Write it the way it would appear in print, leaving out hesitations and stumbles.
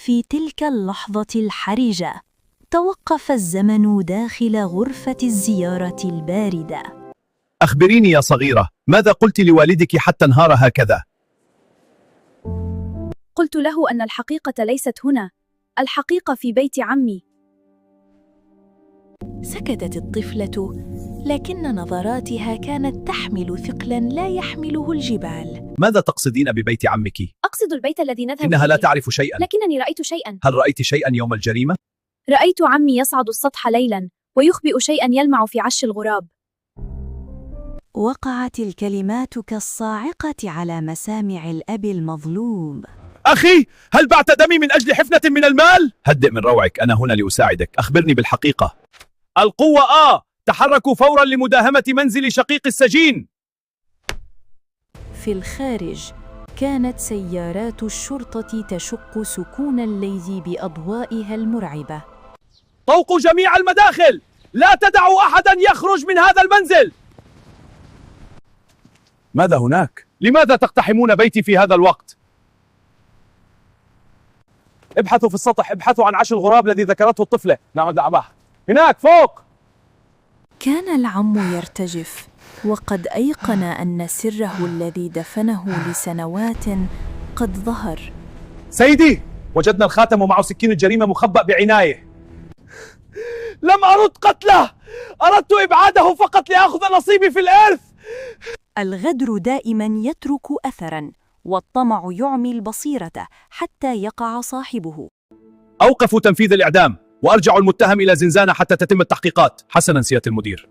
في تلك اللحظة الحرجة، توقف الزمن داخل غرفة الزيارة الباردة. أخبريني يا صغيرة، ماذا قلت لوالدك حتى انهار هكذا؟ قلت له أن الحقيقة ليست هنا، الحقيقة في بيت عمي. سكتت الطفلة، لكن نظراتها كانت تحمل ثقلاً لا يحمله الجبال. ماذا تقصدين ببيت عمك؟ أقصد البيت الذي نذهب إنها لا فيه. تعرف شيئاً. لكنني رأيت شيئاً. هل رأيت شيئاً يوم الجريمة؟ رأيت عمي يصعد السطح ليلاً ويخبئ شيئاً يلمع في عش الغراب. وقعت الكلمات كالصاعقة على مسامع الأب المظلوم. أخي، هل بعت دمي من أجل حفنة من المال؟ هدئ من روعك، أنا هنا لأساعدك، أخبرني بالحقيقة. القوة تحركوا فوراً لمداهمة منزل شقيق السجين. في الخارج كانت سيارات الشرطة تشق سكون الليل بأضوائها المرعبة. طوقوا جميع المداخل، لا تدعوا أحداً يخرج من هذا المنزل. ماذا هناك؟ لماذا تقتحمون بيتي في هذا الوقت؟ ابحثوا في السطح، ابحثوا عن عش الغراب الذي ذكرته الطفلة. نعم دعمه هناك فوق. كان العم يرتجف، وقد أيقن أن سره الذي دفنه لسنوات قد ظهر. سيدي، وجدنا الخاتم ومعه سكين الجريمة مخبأ بعناية. لم أرد قتله، أردت إبعاده فقط لأخذ نصيبي في الإرث. الغدر دائما يترك أثرا، والطمع يعمي البصيرة حتى يقع صاحبه. أوقفوا تنفيذ الإعدام وأرجعوا المتهم إلى زنزانة حتى تتم التحقيقات. حسنا سيادة المدير.